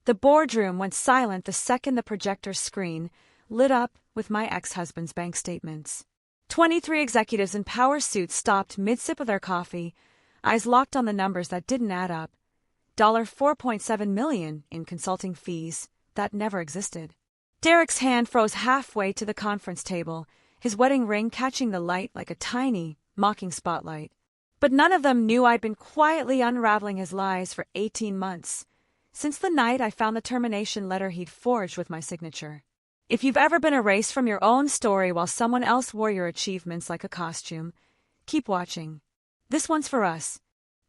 The boardroom went silent the second the projector screen lit up with my ex-husband's bank statements. 23 executives in power suits stopped mid-sip of their coffee, eyes locked on the numbers that didn't add up. $4.7 million in consulting fees that never existed. Derek's hand froze halfway to the conference table, his wedding ring catching the light like a tiny, mocking spotlight. But none of them knew I'd been quietly unraveling his lies for 18 months, since the night I found the termination letter he'd forged with my signature. If you've ever been erased from your own story while someone else wore your achievements like a costume, keep watching. This one's for us.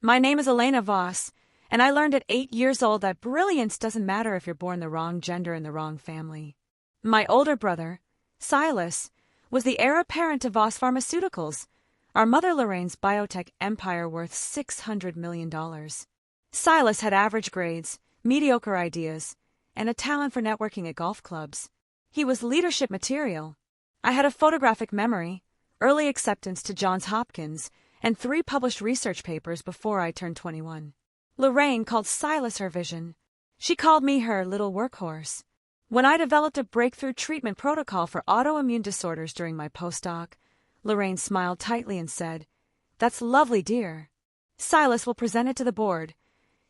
My name is Elena Vos, and I learned at 8 years old that brilliance doesn't matter if you're born the wrong gender in the wrong family. My older brother, Silas, was the heir apparent to Vos Pharmaceuticals, our mother Lorraine's biotech empire worth $600 million. Silas had average grades, mediocre ideas, and a talent for networking at golf clubs. He was leadership material. I had a photographic memory, early acceptance to Johns Hopkins, and 3 published research papers before I turned 21. Lorraine called Silas her vision. She called me her little workhorse. When I developed a breakthrough treatment protocol for autoimmune disorders during my postdoc, Lorraine smiled tightly and said, "That's lovely, dear. Silas will present it to the board.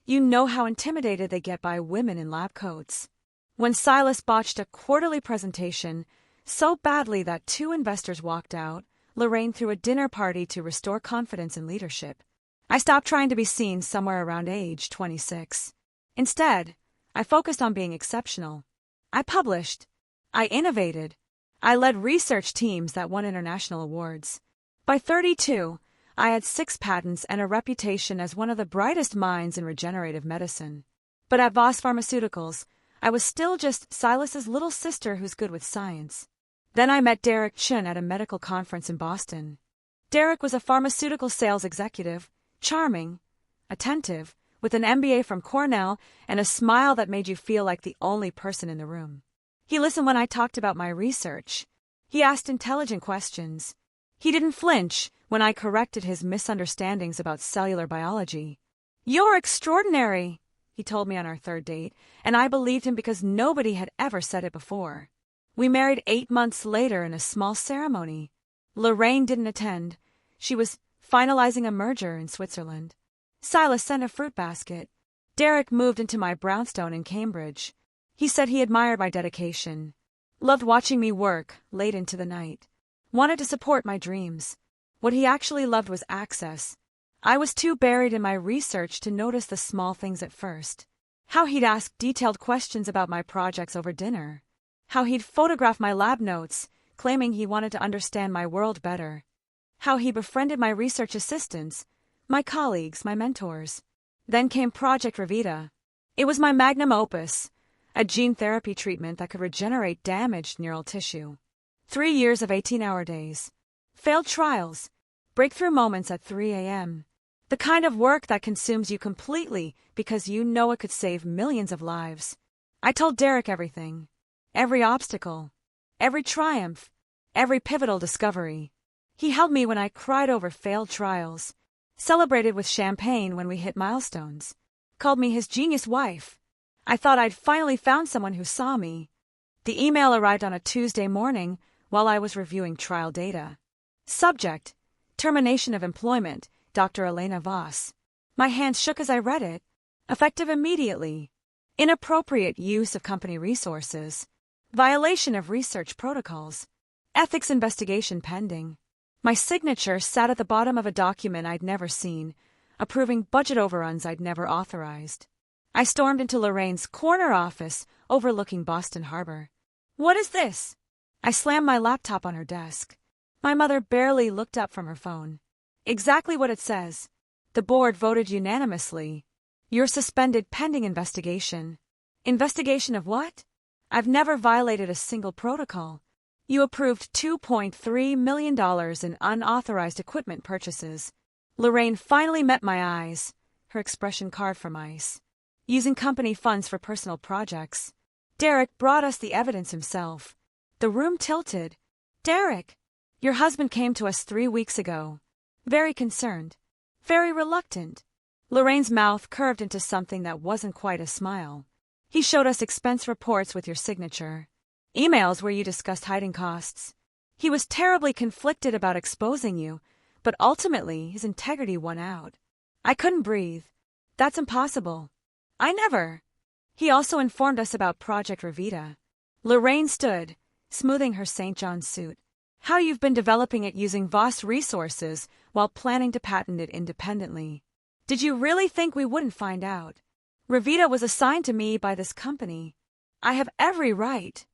You know how intimidated they get by women in lab coats." When Silas botched a quarterly presentation so badly that 2 investors walked out, Lorraine threw a dinner party to restore confidence in leadership. I stopped trying to be seen somewhere around age 26. Instead, I focused on being exceptional. I published. I innovated. I led research teams that won international awards. By 32, I had 6 patents and a reputation as one of the brightest minds in regenerative medicine. But at Vos Pharmaceuticals, I was still just Silas's little sister who's good with science. Then I met Derek Chun at a medical conference in Boston. Derek was a pharmaceutical sales executive, charming, attentive, with an MBA from Cornell and a smile that made you feel like the only person in the room. He listened when I talked about my research. He asked intelligent questions. He didn't flinch when I corrected his misunderstandings about cellular biology. "You're extraordinary," he told me on our 3rd date, and I believed him because nobody had ever said it before. We married 8 months later in a small ceremony. Lorraine didn't attend. She was finalizing a merger in Switzerland. Silas sent a fruit basket. Derek moved into my brownstone in Cambridge. He said he admired my dedication, loved watching me work late into the night, wanted to support my dreams. What he actually loved was access. I was too buried in my research to notice the small things at first. How he'd ask detailed questions about my projects over dinner. How he'd photograph my lab notes, claiming he wanted to understand my world better. How he befriended my research assistants, my colleagues, my mentors. Then came Project Revita. It was my magnum opus, a gene therapy treatment that could regenerate damaged neural tissue. 3 years of 18-hour days. Failed trials. Breakthrough moments at 3 a.m. The kind of work that consumes you completely because you know it could save millions of lives. I told Derek everything. Every obstacle. Every triumph. Every pivotal discovery. He held me when I cried over failed trials. Celebrated with champagne when we hit milestones. Called me his genius wife. I thought I'd finally found someone who saw me. The email arrived on a Tuesday morning while I was reviewing trial data. Subject: termination of employment, Dr. Elena Vos. My hands shook as I read it. Effective immediately. Inappropriate use of company resources. Violation of research protocols. Ethics investigation pending. My signature sat at the bottom of a document I'd never seen, approving budget overruns I'd never authorized. I stormed into Lorraine's corner office overlooking Boston Harbor. "What is this?" I slammed my laptop on her desk. My mother barely looked up from her phone. "Exactly what it says. The board voted unanimously. You're suspended pending investigation." "Investigation of what?" "I've never violated a single protocol. You approved $2.3 million in unauthorized equipment purchases." Lorraine finally met my eyes, her expression carved from ice. "Using company funds for personal projects." Derek brought us the evidence himself. The room tilted. "Derek, your husband came to us 3 weeks ago. Very concerned. Very reluctant." Lorraine's mouth curved into something that wasn't quite a smile. He showed us expense reports with your signature, emails where you discussed hiding costs. He was terribly conflicted about exposing you, but ultimately his integrity won out. I couldn't breathe. That's impossible. I never. He also informed us about Project Revita. Lorraine stood, smoothing her St. John's suit. How you've been developing it using Voss resources while planning to patent it independently. Did you really think we wouldn't find out? Revita was assigned to me by this company. I have every right.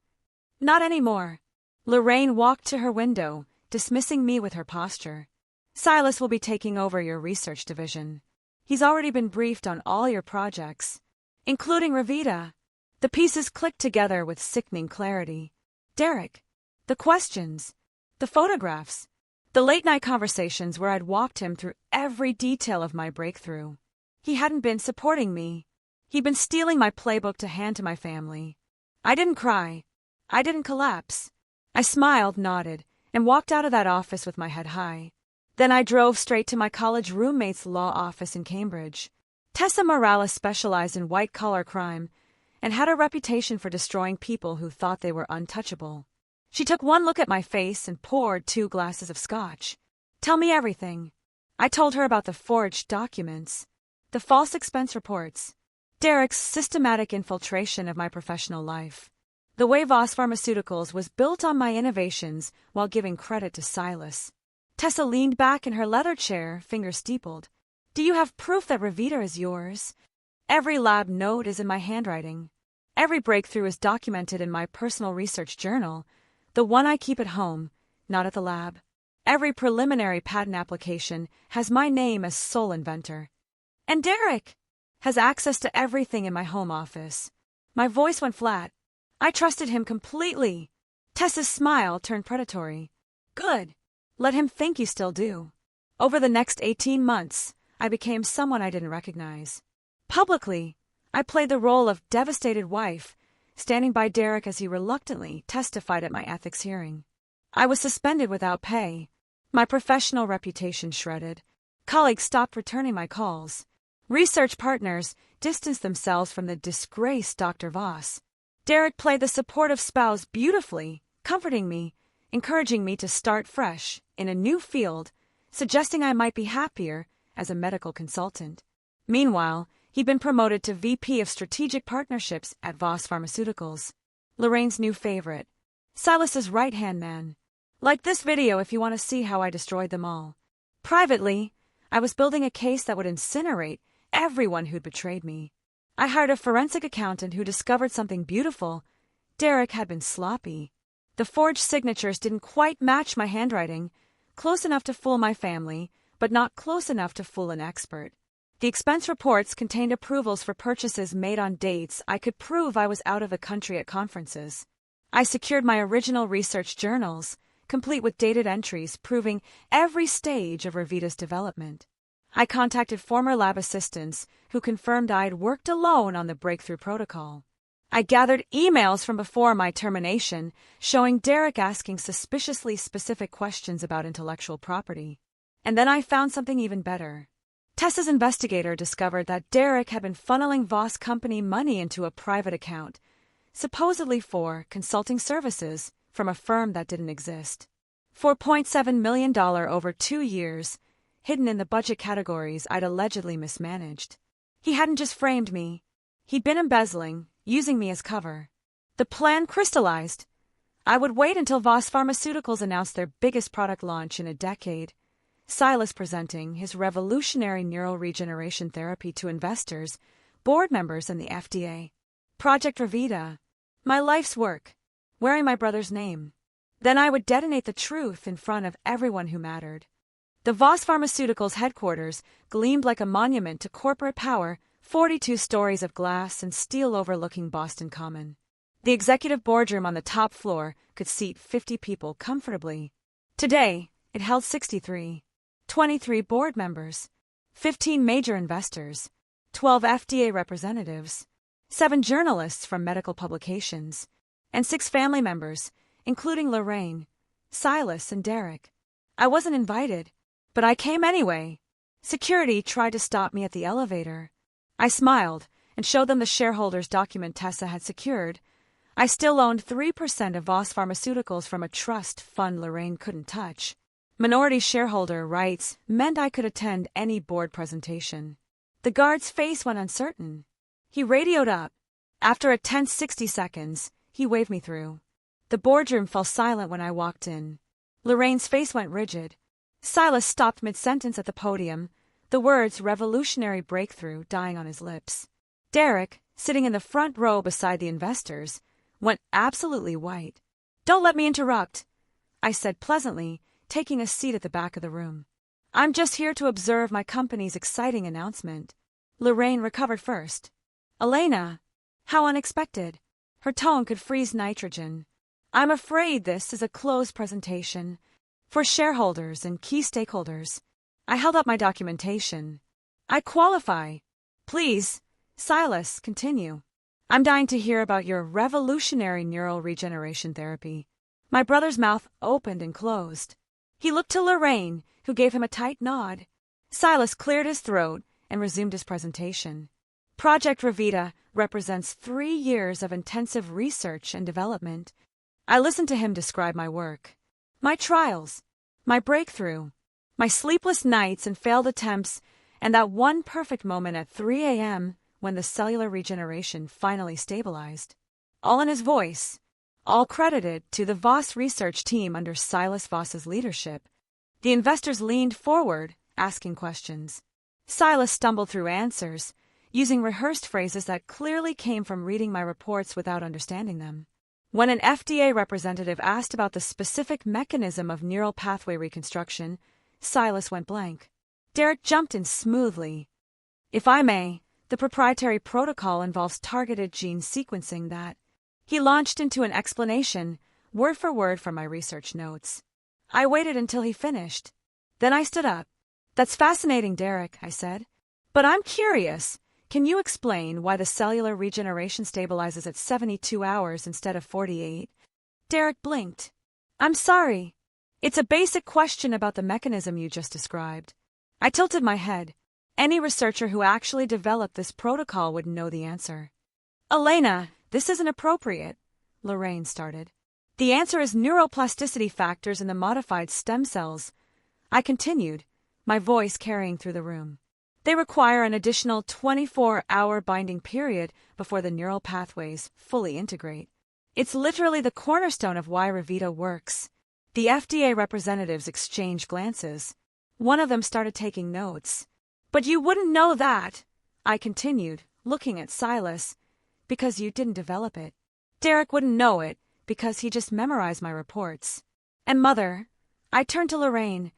Not anymore. Lorraine walked to her window, dismissing me with her posture. Silas will be taking over your research division. He's already been briefed on all your projects, including Revita. The pieces clicked together with sickening clarity. Derek, the questions, the photographs, the late-night conversations where I'd walked him through every detail of my breakthrough. He hadn't been supporting me. He'd been stealing my playbook to hand to my family. I didn't cry. I didn't collapse. I smiled, nodded, and walked out of that office with my head high. Then I drove straight to my college roommate's law office in Cambridge. Tessa Morales specialized in white-collar crime and had a reputation for destroying people who thought they were untouchable. She took one look at my face and poured 2 glasses of scotch. Tell me everything. I told her about the forged documents, the false expense reports, Derek's systematic infiltration of my professional life, the way Voss Pharmaceuticals was built on my innovations while giving credit to Silas. Tessa leaned back in her leather chair, fingers steepled. Do you have proof that Revita is yours? Every lab note is in my handwriting. Every breakthrough is documented in my personal research journal, the one I keep at home, not at the lab. Every preliminary patent application has my name as sole inventor. And Derek has access to everything in my home office. My voice went flat. I trusted him completely. Tessa's smile turned predatory. Good. Let him think you still do. Over the next 18 months, I became someone I didn't recognize. Publicly, I played the role of devastated wife, standing by Derek as he reluctantly testified at my ethics hearing. I was suspended without pay, my professional reputation shredded. Colleagues stopped returning my calls. Research partners distanced themselves from the disgraced Dr. Voss. Derek played the supportive spouse beautifully, comforting me, encouraging me to start fresh in a new field, suggesting I might be happier as a medical consultant. Meanwhile, he'd been promoted to VP of Strategic Partnerships at Voss Pharmaceuticals, Lorraine's new favorite, Silas's right-hand man. Like this video if you want to see how I destroyed them all. Privately, I was building a case that would incinerate everyone who'd betrayed me. I hired a forensic accountant who discovered something beautiful. Derek had been sloppy. The forged signatures didn't quite match my handwriting, close enough to fool my family, but not close enough to fool an expert. The expense reports contained approvals for purchases made on dates I could prove I was out of the country at conferences. I secured my original research journals, complete with dated entries proving every stage of Revita's development. I contacted former lab assistants who confirmed I'd worked alone on the breakthrough protocol. I gathered emails from before my termination showing Derek asking suspiciously specific questions about intellectual property. And then I found something even better. Tessa's investigator discovered that Derek had been funneling Voss Company money into a private account, supposedly for consulting services from a firm that didn't exist. $4.7 million over 2 years, hidden in the budget categories I'd allegedly mismanaged. He hadn't just framed me. He'd been embezzling, using me as cover. The plan crystallized. I would wait until Voss Pharmaceuticals announced their biggest product launch in a decade. Silas presenting his revolutionary neuroregeneration therapy to investors, board members, and the FDA. Project Revita. My life's work. Wearing my brother's name. Then I would detonate the truth in front of everyone who mattered. The Voss Pharmaceuticals headquarters gleamed like a monument to corporate power, 42 stories of glass and steel overlooking Boston Common. The executive boardroom on the top floor could seat 50 people comfortably. Today, it held 63. 23 board members, 15 major investors, 12 FDA representatives, 7 journalists from medical publications, and 6 family members, including Lorraine, Silas, and Derek. I wasn't invited, but I came anyway. Security tried to stop me at the elevator. I smiled and showed them the shareholders' document Tessa had secured. I still owned 3% of Voss Pharmaceuticals from a trust fund Lorraine couldn't touch. Minority shareholder rights meant I could attend any board presentation. The guard's face went uncertain. He radioed up. After a tense 60 seconds, he waved me through. The boardroom fell silent when I walked in. Lorraine's face went rigid. Silas stopped mid-sentence at the podium, the words "revolutionary breakthrough" dying on his lips. Derek, sitting in the front row beside the investors, went absolutely white. "Don't let me interrupt," I said pleasantly, taking a seat at the back of the room. "I'm just here to observe my company's exciting announcement." Lorraine recovered first. "Elena, how unexpected." Her tone could freeze nitrogen. "I'm afraid this is a closed presentation for shareholders and key stakeholders." I held up my documentation. "I qualify. Please, Silas, continue. I'm dying to hear about your revolutionary neural regeneration therapy." My brother's mouth opened and closed. He looked to Lorraine, who gave him a tight nod. Silas cleared his throat and resumed his presentation. Project Revita represents 3 years of intensive research and development. I listened to him describe my work, my trials, my breakthrough, my sleepless nights and failed attempts, and that one perfect moment at 3 a.m. when the cellular regeneration finally stabilized. All in his voice, all credited to the Voss research team under Silas Voss's leadership. The investors leaned forward, asking questions. Silas stumbled through answers, using rehearsed phrases that clearly came from reading my reports without understanding them. When an FDA representative asked about the specific mechanism of neural pathway reconstruction, Silas went blank. Derek jumped in smoothly. "If I may, the proprietary protocol involves targeted gene sequencing that..." He launched into an explanation, word for word from my research notes. I waited until he finished. Then I stood up. "That's fascinating, Derek," I said. "But I'm curious. Can you explain why the cellular regeneration stabilizes at 72 hours instead of 48? Derek blinked. "I'm sorry. It's a basic question about the mechanism you just described." I tilted my head. Any researcher who actually developed this protocol would know the answer. "Elena, this isn't appropriate," Lorraine started. "The answer is neuroplasticity factors in the modified stem cells," I continued, my voice carrying through the room. "They require an additional 24-hour binding period before the neural pathways fully integrate. It's literally the cornerstone of why Revita works." The FDA representatives exchanged glances. One of them started taking notes. "But you wouldn't know that," I continued, looking at Silas, "because you didn't develop it. Derek wouldn't know it because he just memorized my reports. And Mother," I turned to Lorraine,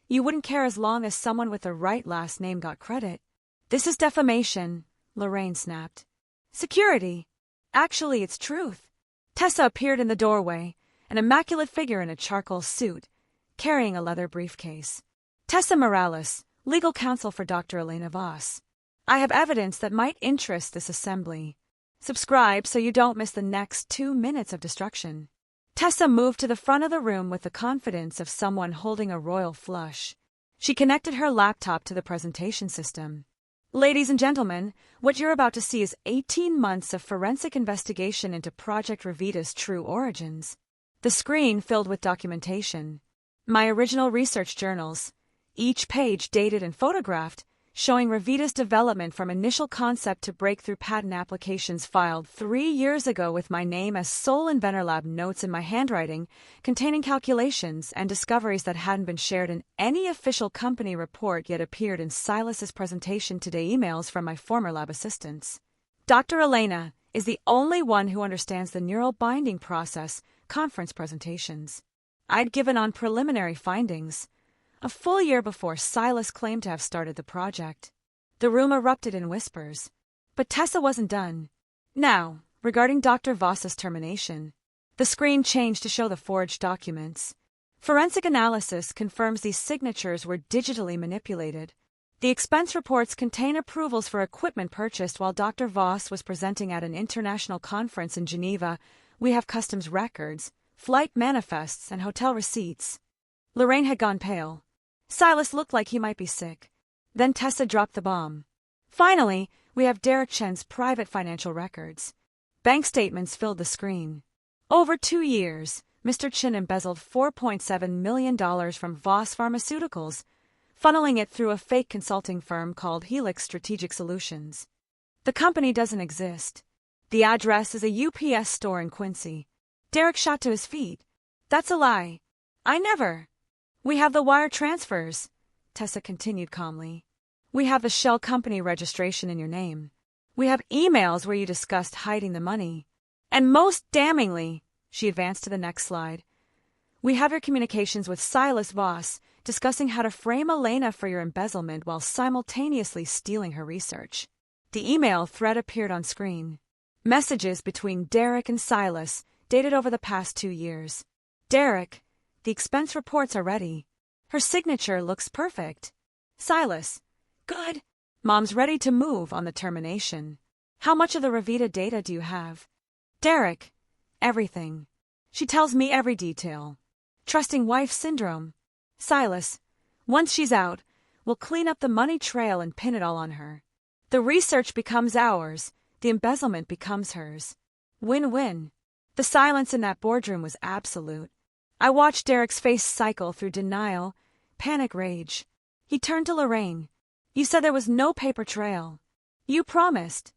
"you wouldn't care as long as someone with the right last name got credit." "This is defamation," Lorraine snapped. "Security. Actually, it's truth." Tessa appeared in the doorway, an immaculate figure in a charcoal suit, carrying a leather briefcase. "Tessa Morales, legal counsel for Dr. Elena Voss. I have evidence that might interest this assembly. Subscribe so you don't miss the next 2 minutes of destruction." Tessa moved to the front of the room with the confidence of someone holding a royal flush. She connected her laptop to the presentation system. "Ladies and gentlemen, what you're about to see is 18 months of forensic investigation into Project Revita's true origins." The screen filled with documentation. My original research journals, each page dated and photographed, showing Revita's development from initial concept to breakthrough patent applications filed 3 years ago with my name as sole inventor, lab notes in my handwriting, containing calculations and discoveries that hadn't been shared in any official company report yet appeared in Silas's presentation today. Emails from my former lab assistants. "Dr. Elena is the only one who understands the neural binding process." Conference presentations I'd given on preliminary findings, a full year before Silas claimed to have started the project. The room erupted in whispers. But Tessa wasn't done. "Now, regarding Dr. Voss's termination." The screen changed to show the forged documents. "Forensic analysis confirms these signatures were digitally manipulated. The expense reports contain approvals for equipment purchased while Dr. Voss was presenting at an international conference in Geneva. We have customs records, flight manifests, and hotel receipts." Lorraine had gone pale. Silas looked like he might be sick. Then Tessa dropped the bomb. "Finally, We have Derek Chen's private financial records. Bank statements filled the screen. Over 2 years, Mr. Chen embezzled $4.7 million from Voss Pharmaceuticals, funneling it through a fake consulting firm called Helix Strategic Solutions. The company doesn't exist. The address is a UPS store in Quincy. Derek shot to his feet. That's a lie. I never. We have the wire transfers, Tessa continued calmly. We have the shell company registration in your name. We have emails where you discussed hiding the money. And most damningly, she advanced to the next slide, we have your communications with Silas Voss discussing how to frame Elena for your embezzlement while simultaneously stealing her research. The email thread appeared on screen. Messages between Derek and Silas dated over the past 2 years. Derek, the expense reports are ready. Her signature looks perfect. Silas, good. Mom's ready to move on the termination. How much of the Revita data do you have? Derek, everything. She tells me every detail. Trusting wife syndrome. Silas, once she's out, we'll clean up the money trail and pin it all on her. The research becomes ours, the embezzlement becomes hers. Win-win. The silence in that boardroom was absolute. I watched Derek's face cycle through denial, panic, rage. He turned to Lorraine. You said there was no paper trail. You promised.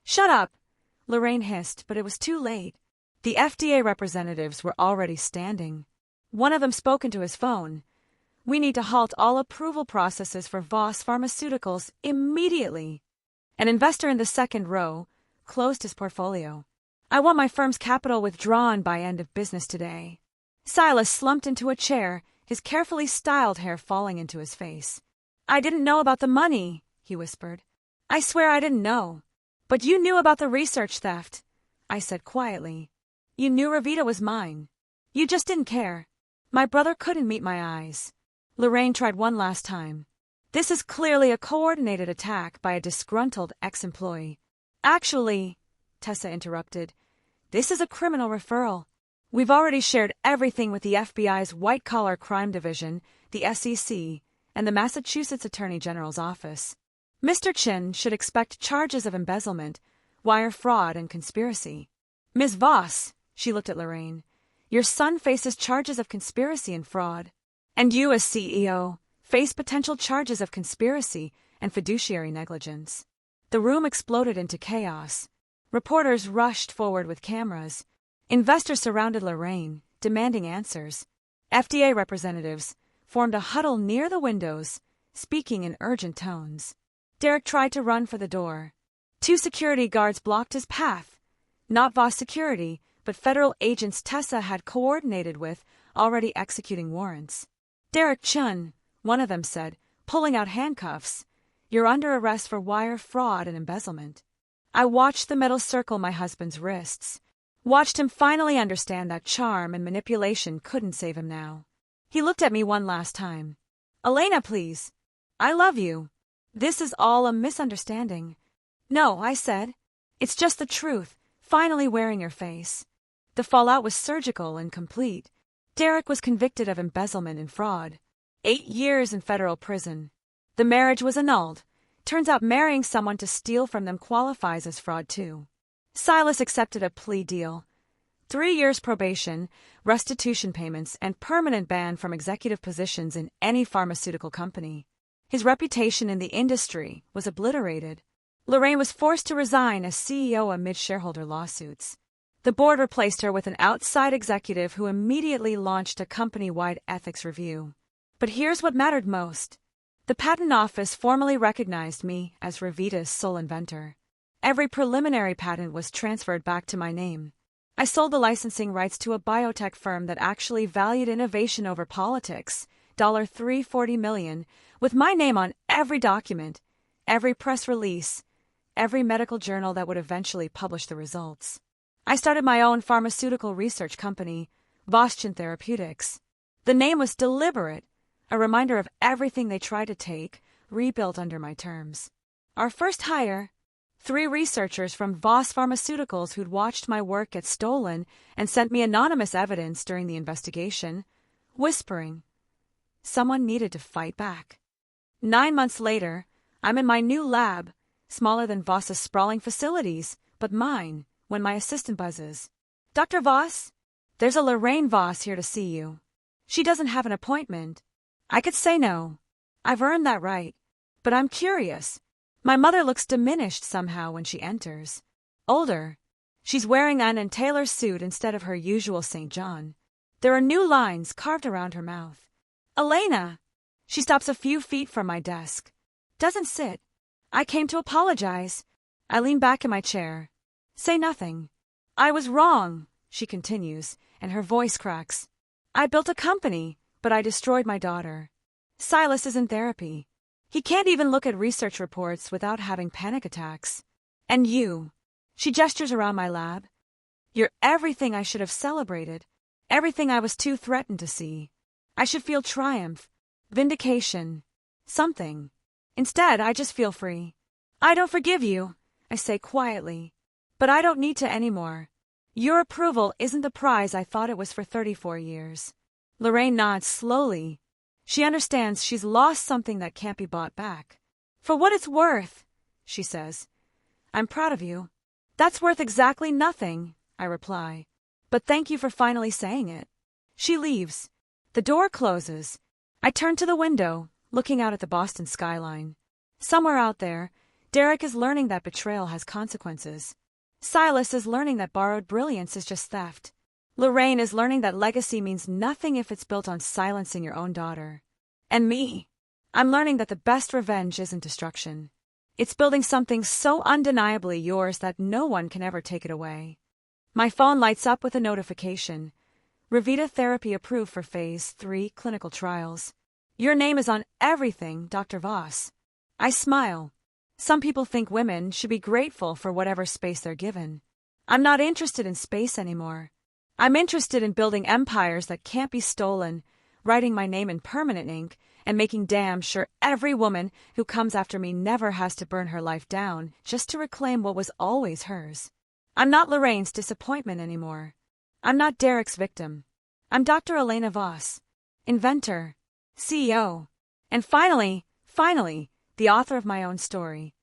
Shut up, Lorraine hissed, but it was too late. The FDA representatives were already standing. One of them spoke into his phone. We need to halt all approval processes for Voss Pharmaceuticals immediately. An investor in the second row closed his portfolio. I want my firm's capital withdrawn by end of business today. Silas slumped into a chair, his carefully styled hair falling into his face. I didn't know about the money, he whispered. I swear I didn't know. But you knew about the research theft, I said quietly. You knew Revita was mine. You just didn't care. My brother couldn't meet my eyes. Lorraine tried one last time. This is clearly a coordinated attack by a disgruntled ex-employee. Actually, Tessa interrupted, this is a criminal referral. We've already shared everything with the FBI's White-Collar Crime Division, the SEC, and the Massachusetts Attorney General's office. Mr. Chen should expect charges of embezzlement, wire fraud, and conspiracy. Ms. Voss, she looked at Lorraine, your son faces charges of conspiracy and fraud. And you, as CEO, face potential charges of conspiracy and fiduciary negligence. The room exploded into chaos. Reporters rushed forward with cameras. Investors surrounded Lorraine, demanding answers. FDA representatives formed a huddle near the windows, speaking in urgent tones. Derek tried to run for the door. 2 security guards blocked his path. Not Voss security, but federal agents Tessa had coordinated with, already executing warrants. Derek Chen, one of them said, pulling out handcuffs. You're under arrest for wire fraud and embezzlement. I watched the metal circle my husband's wrists. Watched him finally understand that charm and manipulation couldn't save him now. He looked at me one last time. Elena, please. I love you. This is all a misunderstanding. No, I said. It's just the truth, finally wearing your face. The fallout was surgical and complete. Derek was convicted of embezzlement and fraud. 8 years in federal prison. The marriage was annulled. Turns out marrying someone to steal from them qualifies as fraud too. Silas accepted a plea deal. 3 years probation, restitution payments, and permanent ban from executive positions in any pharmaceutical company. His reputation in the industry was obliterated. Lorraine was forced to resign as CEO amid shareholder lawsuits. The board replaced her with an outside executive who immediately launched a company-wide ethics review. But here's what mattered most. The patent office formally recognized me as Revita's sole inventor. Every preliminary patent was transferred back to my name. I sold the licensing rights to a biotech firm that actually valued innovation over politics, $340 million, with my name on every document, every press release, every medical journal that would eventually publish the results. I started my own pharmaceutical research company, Voschin Therapeutics. The name was deliberate, a reminder of everything they tried to take, rebuilt under my terms. Our first hire, 3 researchers from Voss Pharmaceuticals who'd watched my work get stolen and sent me anonymous evidence during the investigation, whispering. Someone needed to fight back. 9 months later, I'm in my new lab, smaller than Voss's sprawling facilities, but mine, when my assistant buzzes. Dr. Voss? There's a Lorraine Voss here to see you. She doesn't have an appointment. I could say no. I've earned that right. But I'm curious. My mother looks diminished somehow when she enters. Older. She's wearing an Ann Taylor suit instead of her usual St. John. There are new lines carved around her mouth. Elena! She stops a few feet from my desk. Doesn't sit. I came to apologize. I lean back in my chair. Say nothing. I was wrong, she continues, and her voice cracks. I built a company, but I destroyed my daughter. Silas is in therapy. He can't even look at research reports without having panic attacks. And you. She gestures around my lab. You're everything I should have celebrated. Everything I was too threatened to see. I should feel triumph, vindication, something. Instead, I just feel free. I don't forgive you, I say quietly. But I don't need to anymore. Your approval isn't the prize I thought it was for 34 years. Lorraine nods slowly. She understands she's lost something that can't be bought back. For what it's worth, she says. I'm proud of you. That's worth exactly nothing, I reply. But thank you for finally saying it. She leaves. The door closes. I turn to the window, looking out at the Boston skyline. Somewhere out there, Derek is learning that betrayal has consequences. Silas is learning that borrowed brilliance is just theft. Lorraine is learning that legacy means nothing if it's built on silencing your own daughter. And me. I'm learning that the best revenge isn't destruction. It's building something so undeniably yours that no one can ever take it away. My phone lights up with a notification. Revita therapy approved for Phase 3 clinical trials. Your name is on everything, Dr. Voss. I smile. Some people think women should be grateful for whatever space they're given. I'm not interested in space anymore. I'm interested in building empires that can't be stolen, writing my name in permanent ink, and making damn sure every woman who comes after me never has to burn her life down just to reclaim what was always hers. I'm not Lorraine's disappointment anymore. I'm not Derek's victim. I'm Dr. Elena Voss, inventor, CEO, and finally, the author of my own story.